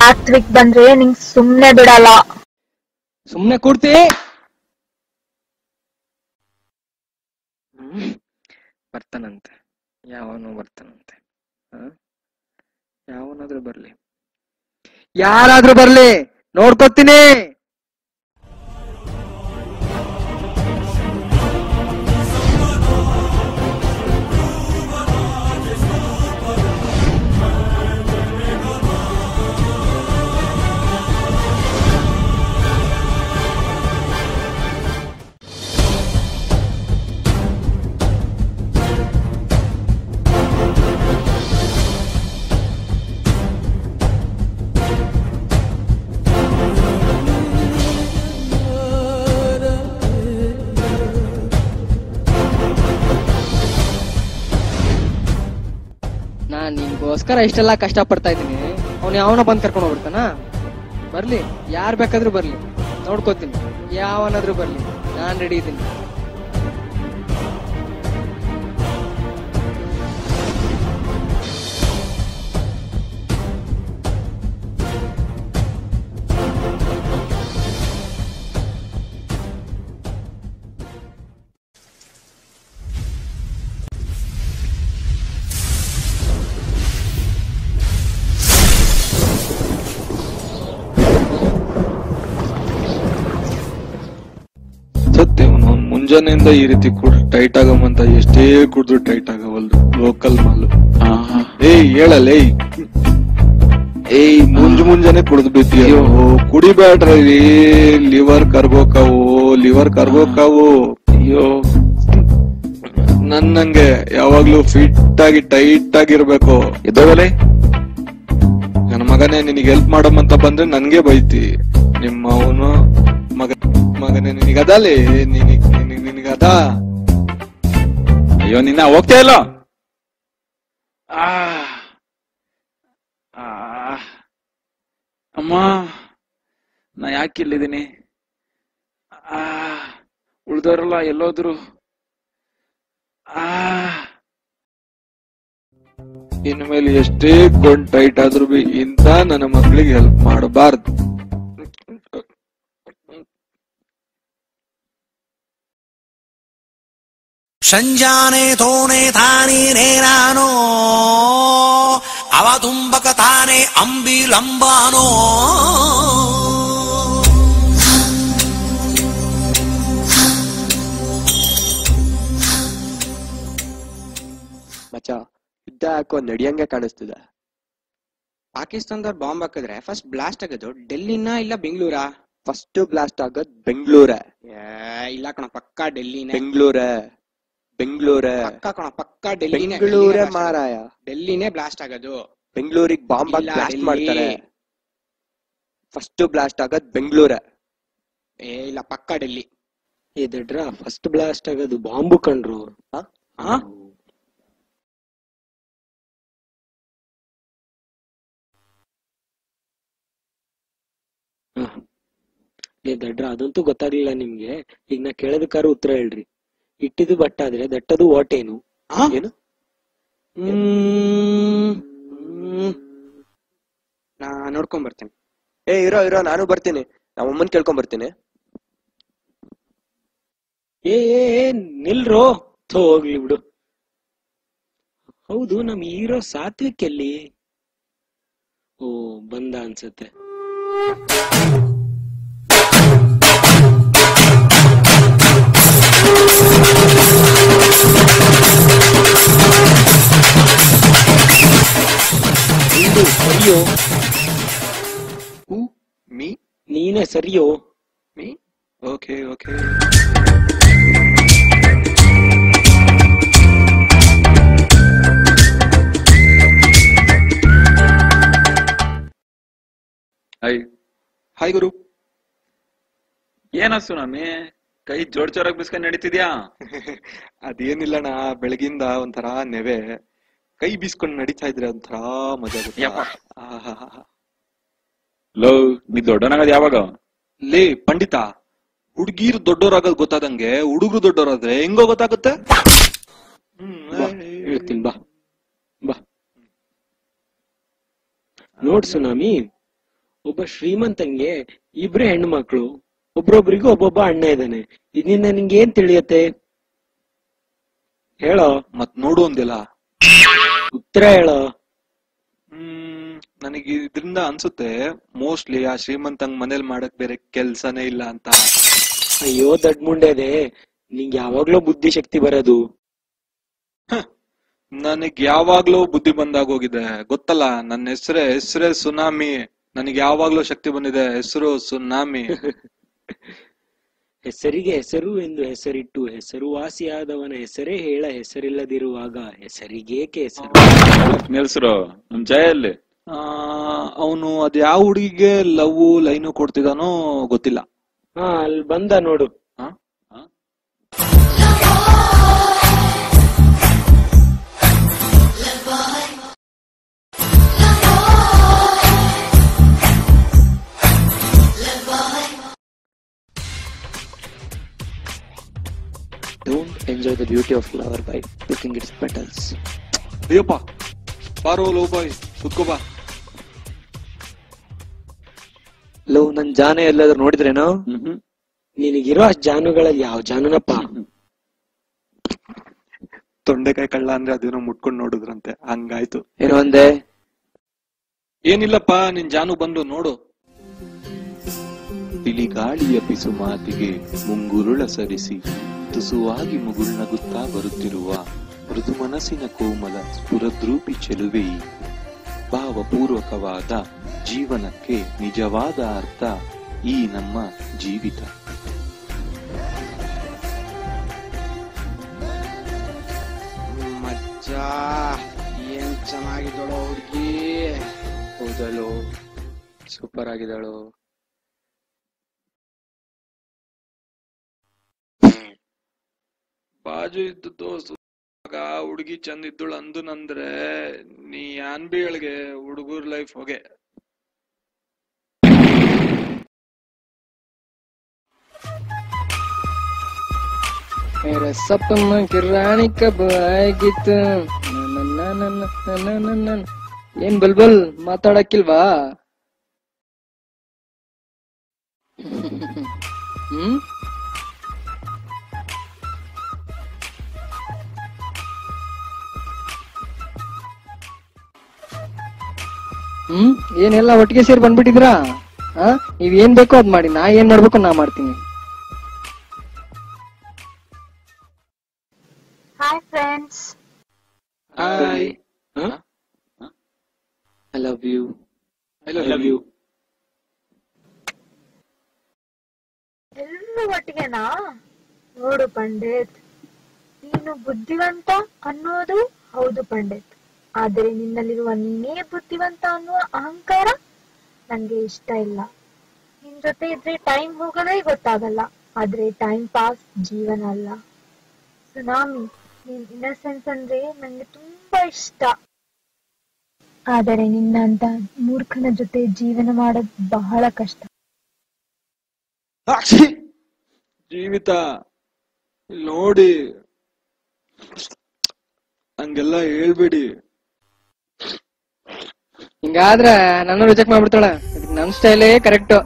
ಸಾತ್ವಿಕ್ ಬಂದ್ರೆ ನಿಂಗ್ ಸುಮ್ನೆ ಬಿಡಲ್ಲ. ಸುಮ್ನೆ ಕೂಡ್ತಿ. ಬರ್ತಾನಂತೆ, ಯಾವನು ಬರ್ತಾನಂತೆ. ಯಾವನಾದ್ರೂ ಬರ್ಲಿ, ಯಾರಾದ್ರೂ ಬರ್ಲಿ, ನೋಡ್ಕೊತೀನಿ. ನಾನ್ ನಿನ್ಗೋಸ್ಕರ ಇಷ್ಟೆಲ್ಲಾ ಕಷ್ಟ ಪಡ್ತಾ ಇದ್ದೀನಿ. ಅವ್ನು ಯಾವನ ಬಂದ್ ಕರ್ಕೊಂಡು ಹೋಗ್ಬಿಡ್ತಾನ? ಬರ್ಲಿ, ಯಾರ್ ಬೇಕಾದ್ರೂ ಬರ್ಲಿ, ನೋಡ್ಕೋತೀನಿ. ಯಾವನಾದ್ರೂ ಬರ್ಲಿ, ನಾನ್ ರೆಡಿ ಇದ್ದೀನಿ. ಮುಂಜಾನೆಯಿಂದ ಈ ರೀತಿ ಟೈಟ್ ಆಗಮಂತ ಎಷ್ಟೇ ಕುಡಿದ್ರು ಟೈಟ್ ಆಗವಲ್ದು. ಲೋಕಲ್ ಮಾಲ್. ಏಯ್ ಹೇಳಲ್ಲ, ಏಯ್ ಮುಂಜಾನೆ ಕುಡಿದ್ ಬಿದ್ದೀಯ. ಕುಡಿಬೇಡ್ರಿ, ಲಿವರ್ ಕರ್ಗೋಕಾವು. ಅಯ್ಯೋ, ನನ್ನಂಗೆ ಯಾವಾಗ್ಲೂ ಫಿಟ್ ಆಗಿ ಟೈಟ್ ಆಗಿರ್ಬೇಕು. ಎದೋಗಲೇ ನನ್ನ ಮಗನೇ, ನಿನಗೆ ಹೆಲ್ಪ್ ಮಾಡಮಂತ ಬಂದ್ರೆ ನನ್ಗೆ ಬೈತಿ. ನಿಮ್ಮ ಅವನು ಮಗನೇ, ನಿನಗದಲ್ಲಿ ನಿನಗದ. ಅಯ್ಯೋ, ನಿನ್ನ ಹೋಗ್ತಾ ಇಲ್ಲ. ಅಮ್ಮ, ನಾ ಯಾಕೆ ಇಲ್ಲಿದ್ದೀನಿ? ಉಳ್ದವ್ರಲ್ಲ ಎಲ್ಲೋದ್ರು? ಇನ್ಮೇಲೆ ಎಷ್ಟೇ ಕೊಂಡ್ ಟೈಟ್ ಆದ್ರೂ ಬಿ ಇಂತ ನನ್ನ ಮಕ್ಳಿಗೆ ಹೆಲ್ಪ್ ಮಾಡಬಾರ್ದು. ಸಂಜಾನೆ ತೋಣೆ ತಾನೇ ನೇರಾನೋ ಅವತುಂಬಕ ತಾನೆ ಅಂಬಿಲಂಬಾನೋ. ಮಚ್ಚ, ಯುದ್ಧ ಯಾಕೋ ನಡಿಯಂಗೆ ಕಾಣಿಸ್ತದ. ಪಾಕಿಸ್ತಾನದವ್ರು ಬಾಂಬ್ ಹಾಕಿದ್ರೆ ಫಸ್ಟ್ ಬ್ಲಾಸ್ಟ್ ಆಗೋದು ಡೆಲ್ಲಿನ ಇಲ್ಲ ಬೆಂಗಳೂರಾ? ಫಸ್ಟ್ ಬ್ಲಾಸ್ಟ್ ಆಗೋದ್ ಬೆಂಗಳೂರ. ಇಲ್ಲ ಕಣ, ಪಕ್ಕಾ ಡೆಲ್ಲಿನೇ. ಬೆಂಗಳೂರ ಪಕ್ಕಾ ಕಣ, ಪಕ್ಕಾ ಡೆಲ್ಲಿನೇ. ಬೆಂಗಳೂರೇ ಮಾರಾಯ, ಡೆಲ್ಲಿನೇ ಬ್ಲಾಸ್ಟ್ ಆಗೋದು. ಬೆಂಗಳೂರಿಗೆ ಬಾಂಬ್ ಬ್ಲಾಸ್ಟ್ ಮಾಡ್ತಾರೆ. ಫಸ್ಟ್ ಬ್ಲಾಸ್ಟ್ ಆಗೋದ್ ಬೆಂಗಳೂರ. ಇಲ್ಲ, ಪಕ್ಕಾ ಡೆಲ್ಲಿ. ದಡ್ರ ಫಸ್ಟ್ ಬ್ಲಾಸ್ಟ್ ಆಗೋದು ಬಾಂಬು ಕಂಡ್ರು. ದಡ್ರ ಅದಂತೂ ಗೊತ್ತಾಗ್ಲಿಲ್ಲ ನಿಮ್ಗೆ. ಈಗ ನಾ ಕೇಳೋದಕ್ಕಾರ ಉತ್ತರ ಹೇಳ್ರಿ. ಇಟ್ಟಿದ್ದು ಬಟ್ಟಾದ್ರೆ ದಟ್ಟದು ಓಟೇನು? ಏನು? ನಾ ನೋಡ್ಕೊಂಡ್ ಬರ್ತೇನೆ. ಇರೋ ನಾನು ಬರ್ತೀನಿ. ನಮ್ಮಮ್ಮನ್ ಕೇಳ್ಕೊಂಡ್ ಬರ್ತೀನಿ. ಏ ನಿಲ್ರೋ ಹೋಗ್ಲಿ ಬಿಡು. ಹೌದು, ನಮ್ ಹೀರೋ ಸಾತ್ವಿಕ್ ಎಲ್ಲಿ? ಓ, ಬಂದ ಅನ್ಸತ್ತೆ. ಸರಿಯೋ? ಮೀ? ನೀನೇ ಸರಿಯೋ? ಮೀ? Okay okay. ಹಾಯ್ ಗುರು. ಏನ ಸುನಾಮಿ ಕೈ ಜೋಡ್ ಜೋರಾಗಿ ಬಿಸ್ಕೊಂಡ್ ನಡೀತಿದ್ಯಾ? ಅದೇನಿಲ್ಲಣ್ಣ, ಬೆಳಗಿಂದ ಒಂಥರ ನೆವೆ, ಕೈ ಬೀಸ್ಕೊಂಡ್ ನಡೀತಾ ಇದ್ರೆ ಒಂಥರ ಮಜಾ. ಲೋ, ನೀ ದೊಡ್ಡನಾಗದ್ ಯಾವಾಗ? ಲೇ ಪಂಡಿತ, ಹುಡ್ಗೀರ್ ದೊಡ್ಡೋರಾಗದ್ ಗೊತ್ತಾದಂಗೆ ಹುಡುಗರು ದೊಡ್ಡೋರಾದ್ರೆ ಹೆಂಗೋ ಗೊತ್ತಾಗುತ್ತೆ? ಹೇಳ್ತೀನಿ ಬಾ ಬಾ. ನೋಡ್ ಸುನಾಮಿ, ಒಬ್ಬ ಶ್ರೀಮಂತಂಗೆ ಇಬ್ರೇ ಹೆಣ್ಣು ಮಕ್ಳು, ಒಬ್ರೊಬ್ರಿಗೂ ಒಬ್ಬೊಬ್ಬ ಅಣ್ಣ ಇದ್ದಾನೆ. ಇದರಿಂದ ನಿಂಗೆ ಏನ್ ತಿಳಿಯತ್ತೆ ಹೇಳೋ? ಮತ್ ನೋಡು ಅಂದಿಲ್ಲ, ಉತ್ತರ ಹೇಳೋ. ನನಗೆ ಇದ್ರಿಂದ ಅನ್ಸುತ್ತೆ ಮೋಸ್ಟ್ಲಿ ಆ ಶ್ರೀಮಂತಂಗ್ ಮನೇಲಿ ಮಾಡಕ್ ಬೇರೆ ಕೆಲ್ಸನೇ ಇಲ್ಲ ಅಂತ. ಅಯ್ಯೋ ದಡ್ ಮುಂಡೆದೆ, ನಿಂಗೆ ಯಾವಾಗ್ಲೂ ಬುದ್ಧಿ ಶಕ್ತಿ ಬರೋದು. ನನಗ್ ಯಾವಾಗ್ಲೂ ಬುದ್ಧಿ ಬಂದಾಗೋಗಿದೆ ಗೊತ್ತಲ್ಲ. ನನ್ನ ಹೆಸರೇ ಸುನಾಮಿ. ನನಗೆ ಯಾವಾಗ್ಲೂ ಶಕ್ತಿ ಬಂದಿದೆ. ಹೆಸರು ಸುನಾಮಿ. ಹೆಸರಿಗೆ ಹೆಸರು ಎಂದು ಹೆಸರಿಟ್ಟು ಹೆಸರುವಾಸಿಯಾದವನ ಹೆಸರೇ ಹೇಳ ಹೆಸರಿಲ್ಲದಿರುವಾಗ ಹೆಸರಿಗೇಕೆ ಹೆಸರು? ನಿಲ್ಸ್ರು, ನಮ್ ಜಯಲ್ಲಿ ಅವನು ಅದ್ ಯಾವ ಹುಡುಗಿಗೆ ಲವ್ ಲೈನು ಕೊಡ್ತಿದಾನೋ ಗೊತ್ತಿಲ್ಲ. ಅಲ್ಲಿ ಬಂದ ನೋಡು. Don't enjoy the beauty of flower by picking its petals. Ayyappa, ಬಾರೋ ಲೋ ಬಾಯ್, ಕುತ್ಕೋ ಬಾ. ಲೋ, ನನ್ ಜಾನೆ ಎಲ್ಲಾದ್ರೂ ನೋಡಿದ್ರೇನೋ? ನಿನಗಿರೋ ಅಷ್ಟ್ ಜಾನುಗಳಲ್ಲಿ ಯಾವ ಜಾನುನಪ್ಪ? ತೊಂಡೆಕಾಯಿ ಕಳ್ಳ ಅಂದ್ರೆ ಅದೇನೋ ಮುಟ್ಕೊಂಡ್ ನೋಡಿದ್ರಂತೆ, ಹಂಗಾಯ್ತು. ಏನೋ ಅಂದೆ? ಏನಿಲ್ಲಪ್ಪ, ನಿನ್ ಜಾನು ಬಂದು ನೋಡು. ತಿಳಿಗಾಳಿಯ ಪಿಸು ಮಾತಿಗೆ ಮುಂಗುರುಳ ಸರಿಸಿ ತುಸುವಾಗಿ ಮುಗುಳ್ನಗುತ್ತಾ ಬರುತ್ತಿರುವ ಮೃದು ಮನಸ್ಸಿನ ಕೋಮಲ ಸ್ಫುರದ್ರೂಪಿ ಚೆಲುವೆಯಿ ಭಾವಪೂರ್ವಕವಾದ ಜೀವನಕ್ಕೆ ನಿಜವಾದ ಅರ್ಥ ಈ ನಮ್ಮ ಜೀವಿತ. ಮಚ್ಚ, ಏನ್ ಚೆನ್ನಾಗಿದ್ದಳು ಹುಡುಗಿ. ಹೌದಳು, ಸೂಪರ್ ಆಗಿದ್ದಾಳು. ಬಾಜು ಇದ್ದದ್ದು ಹುಡುಗಿ ಚಂದ ಇದ್ದಳು ಅಂದುನಂದ್ರೆ ನೀ ಯಾನ್ ಬೀಳ್ಗೆ ಹುಡುಗರ್ ಲೈಫ್ ಹೋಗೆ. मेरा सपना की रानी कब आएगी तू? ಏನ್ ಬಲ್ಬಲ್ ಮಾತಾಡಕ್ಕಿಲ್ವಾ? ಏನೆಲ್ಲ ಒಟ್ಟಿಗೆ ಸೇರಿ ಬಂದ್ಬಿಟ್ಟಿದ್ರಾ? ನೀವ್ ಏನ್ ಬೇಕೋ ಅದ್ ಮಾಡಿ, ನಾ ಏನ್ ಮಾಡ್ಬೇಕು ನಾ ಮಾಡ್ತೀನಿ. Hi friends. Hi. I love you. I love you. ಎಲ್ರು ಒಟ್ಟಿಗೆನಾ? ನೋಡು ಪಂಡಿತ್, ನೀನು ಬುದ್ಧಿವಂತ ಅನ್ನೋದು ಹೌದು ಪಂಡಿತ್, ಆದರೆ ನಿನ್ನಲ್ಲಿರುವ ನೀನೇ ಬುದ್ಧಿವಂತ ಅನ್ನುವ ಅಹಂಕಾರ ನನ್ಗೆ ಇಷ್ಟ ಇಲ್ಲ. ನಿನ್ ಜೊತೆ ಇದ್ರೆ ಟೈಮ್ ಹೋಗೋದೇ ಗೊತ್ತಾಗಲ್ಲ, ಆದ್ರೆ ಟೈಮ್ ಪಾಸ್ ಜೀವನ ಅಲ್ಲ. ಸುನಾಮಿ, ನಿನ್ ಇನ್ನಸೆನ್ಸ್ ಅಂದ್ರೆ ನಂಗೆ ತುಂಬಾ ಇಷ್ಟ, ಆದರೆ ನಿನ್ನಂತ ಮೂರ್ಖನ ಜೊತೆ ಜೀವನ ಮಾಡೋದು ಬಹಳ ಕಷ್ಟ. ಜೀವಿತ ನೋಡಿ, ಹಂಗೆಲ್ಲ ಹೇಳ್ಬೇಡಿ. ಹಿಂಗಾದ್ರೆ ನಾನು ರಿಜೆಕ್ಟ್ ಮಾಡ್ಬಿಡ್ತಾಳ. ನನ್ ಸ್ಟೈಲೇ ಕರೆಕ್ಟ್.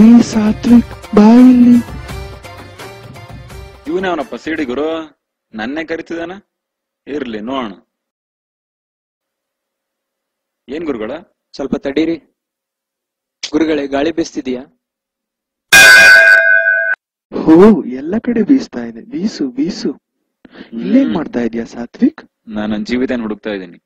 ಏ ಸಾತ್ವಿಕ್ ಬಾ ಇಲ್ಲಿ. ಇವನೇ ಅವನಪ್ಪ ಸಿಡಿ ಗುರು, ನನ್ನೇ ಕರಿತಿದಾನ. ಇರ್ಲಿ ನೋಡೋಣ. ಏನ್ ಗುರುಗಳ? ಸ್ವಲ್ಪ ತಡೀರಿ ಗುರುಗಳೇ, ಗಾಳಿ ಬೀಸ್ತಿದೀಯಾ? ಹೋ, ಎಲ್ಲ ಕಡೆ ಬೀಸ್ತಾ ಇದೆ. ಬೀಸು ಬೀಸು. ಇಲ್ಲೇನ್ ಮಾಡ್ತಾ ಇದೀಯಾ ಸಾತ್ವಿಕ್? ನಾನು ನನ್ನ ಜೀವಿತ ಹುಡುಕ್ತಾ ಇದ್ದೀನಿ.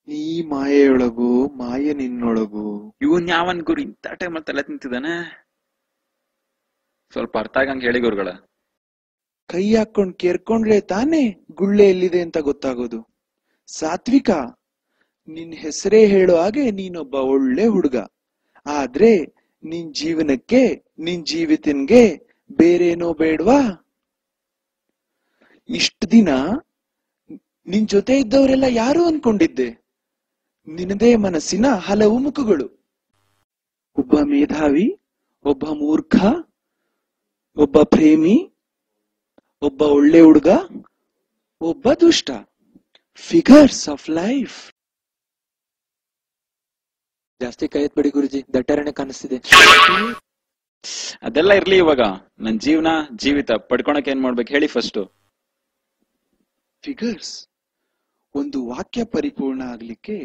ನೀ ಮಾಯೆಯೊಳಗು ಮಾಯೆ ನಿನ್ನೊಳಗು. ಇವನ್ ಯಾವನ್ ಗುರು ಇಂಥ ಟೈಮಲ್ಲಿ ತಲೆ ತಿಂತಿದ್ದಾನೆ? ಸ್ವಲ್ಪ ಅರ್ಥ ಆಗಂಗ್ ಹೇಳಿ ಗುರುಗಳ. ಕೈ ಹಾಕೊಂಡ್ ಕೇರ್ಕೊಂಡ್ರೆ ತಾನೇ ಗುಳ್ಳೆ ಎಲ್ಲಿದೆ ಅಂತ ಗೊತ್ತಾಗೋದು. ಸಾತ್ವಿಕ, ನಿನ್ ಹೆಸರೇ ಹೇಳೋ ಹಾಗೆ ನೀನೊಬ್ಬ ಒಳ್ಳೆ ಹುಡುಗ. ಆದ್ರೆ ನಿನ್ ಜೀವನಕ್ಕೆ ನಿನ್ ಜೀವಿತನ್ಗೆ ಬೇರೇನೋ ಬೇಡ್ವಾ? ಇಷ್ಟ ದಿನ ನಿನ್ ಜೊತೆ ಇದ್ದವರೆಲ್ಲ ಯಾರು ಅನ್ಕೊಂಡಿದ್ದೆ? ನಿನ್ನದೇ ಮನಸ್ಸಿನ ಹಲವು ಮುಖಗಳು. ಒಬ್ಬ ಮೇಧಾವಿ, ಒಬ್ಬ ಮೂರ್ಖ, ಒಬ್ಬ ಪ್ರೇಮಿ, ಒಬ್ಬ ಒಳ್ಳೆ ಹುಡುಗ, ಒಬ್ಬ ದುಷ್ಟ. Figures of life. ಜಾಸ್ತಿ ಕೈ ಎತ್ಬೇಡಿ ಗುರುಜಿ, ದಟ್ಟರಣೆ ಕಾಣಿಸ್ತಿದೆ. ಅದೆಲ್ಲ ಇರ್ಲಿ. ಇವಾಗ ನನ್ ಜೀವನ ಜೀವಿತ ಪಡ್ಕೊಳಕ್ ಏನ್ ಮಾಡ್ಬೇಕು ಹೇಳಿ ಫಸ್ಟ್. ಫಿಗರ್ಸ್. ಒಂದು ವಾಕ್ಯ ಪರಿಪೂರ್ಣ ಆಗ್ಲಿಕ್ಕೆ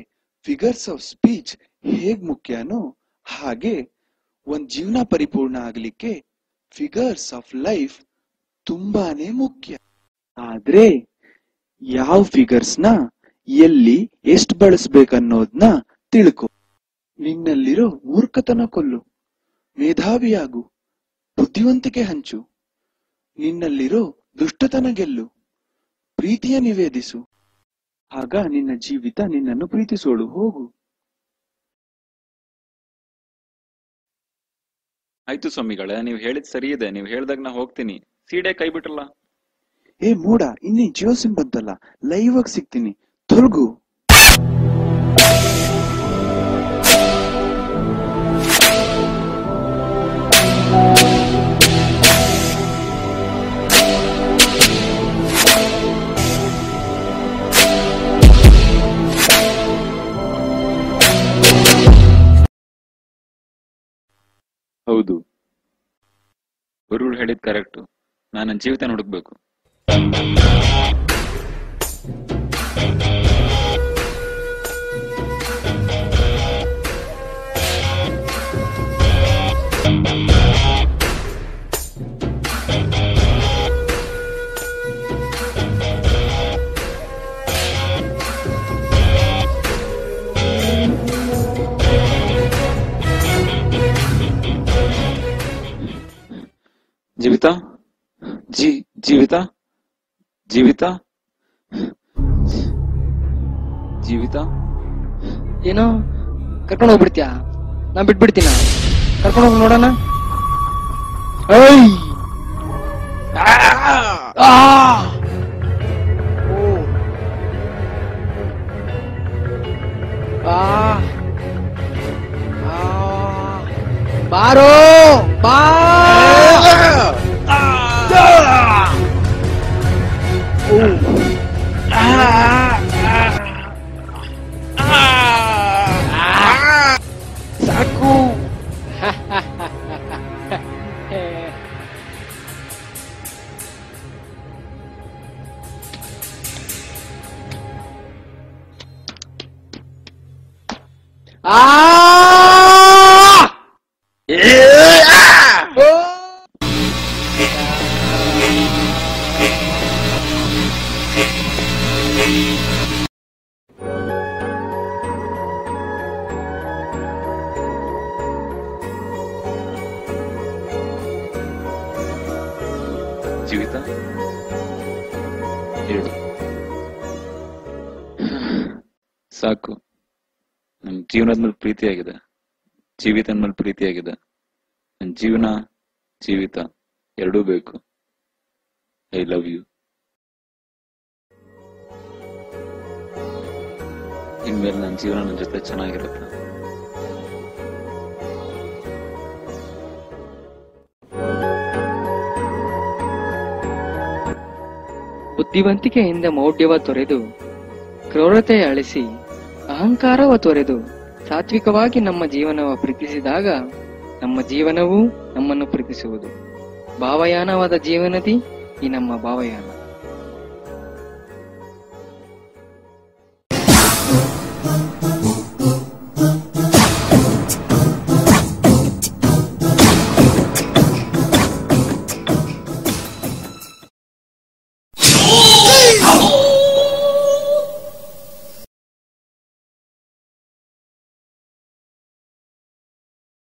ಫಿಗರ್ಸ್ ಆಫ್ ಸ್ಪೀಚ್ ಹೇಗ್ ಮುಖ್ಯನೋ ಹಾಗೆ ಒಂದ್ ಜೀವನ ಪರಿಪೂರ್ಣ ಆಗ್ಲಿಕ್ಕೆ ಫಿಗರ್ಸ್ ಆಫ್ ಲೈಫ್ ತುಂಬಾನೇ ಮುಖ್ಯ. ಆದ್ರೆ ಯಾವ ಫಿಗರ್ಸ್ ನ ಎಲ್ಲಿ ಎಷ್ಟ್ ಬಳಸ್ಬೇಕನ್ನೋದ್ನ ತಿಳ್ಕೊ. ನಿನ್ನಲ್ಲಿರೋ ಮೂರ್ಖತನ ಕೊಲ್ಲು, ಮೇಧಾವಿಯಾಗು, ಬುದ್ಧಿವಂತಿಕೆ ಹಂಚು. ನಿನ್ನಲ್ಲಿರೋ ದುಷ್ಟತನ ಗೆಲ್ಲು, ಪ್ರೀತಿಯ ನಿವೇದಿಸು. ಆಗ ನಿನ್ನ ಜೀವಿತ ನಿನ್ನನ್ನು ಪ್ರೀತಿಸೋಳು. ಹೋಗು. ಆಯ್ತು ಸ್ವಾಮಿಗಳೇ, ನೀವ್ ಹೇಳಿದ್ ಸರಿ ಇದೆ. ನೀವ್ ಹೇಳ್ದಾಗ ನಾ ಹೋಗ್ತೀನಿ. ಸೀಡೆ ಕೈ ಬಿಟ್ರಲ್ಲ. ಏ ಮೂಡ, ಇನ್ನೇ ಜಿಯೋ ಸಿಮ್ ಬಂತಲ್ಲ, ಲೈವ್ ಆಗಿ ಸಿಗ್ತೀನಿ, ತೊಲಗು. ಹೌದು, ಗುರುಗಳು ಹೇಳಿದ್ ಕರೆಕ್ಟ್. ನಾನು ನನ್ನ ಜೀವಿತ ಹುಡುಕ್ಬೇಕು. ಜೀವಿತ, ಜೀವಿತ, ಜೀವಿತ, ಜೀವಿತ. ಏನೋ ಕರ್ಕೊಂಡು ಹೋಗ್ಬಿಡ್ತೀಯಾ? ನಾ ಬಿಟ್ಬಿಡ್ತೀನ? ಕರ್ಕೊಂಡು ಹೋಗಿ ನೋಡೋಣ. ಬಾರೋ ಬಾ. ಸಾಕು. ಜೀವಿತ ಹೇಳು. ಸಾಕು. ನನ್ ಜೀವನದ ಮೇಲೆ ಪ್ರೀತಿಯಾಗಿದೆ, ಜೀವಿತ ಮೇಲೆ ಪ್ರೀತಿಯಾಗಿದೆ. ನನ್ ಜೀವನ ಜೀವಿತ ಎರಡೂ ಬೇಕು. I love you. ಇನ್ಮೇಲೆ ನನ್ನ ಜೀವನ ನನ್ನ ಜೊತೆ ಚೆನ್ನಾಗಿರುತ್ತೆ. ಬುದ್ಧಿವಂತಿಕೆಯಿಂದ ಮೌಢ್ಯವ ತೊರೆದು, ಕ್ರೂರತೆಯ ಅಳಿಸಿ, ಅಹಂಕಾರವ ತೊರೆದು ಸಾತ್ವಿಕವಾಗಿ ನಮ್ಮ ಜೀವನವ ಪ್ರೀತಿಸಿದಾಗ ನಮ್ಮ ಜೀವನವೂ ನಮ್ಮನ್ನು ಪ್ರೀತಿಸುವುದು. ಭಾವಯಾನವಾದ ಜೀವನದಿ ಈ ನಮ್ಮ ಭಾವಯಾನ.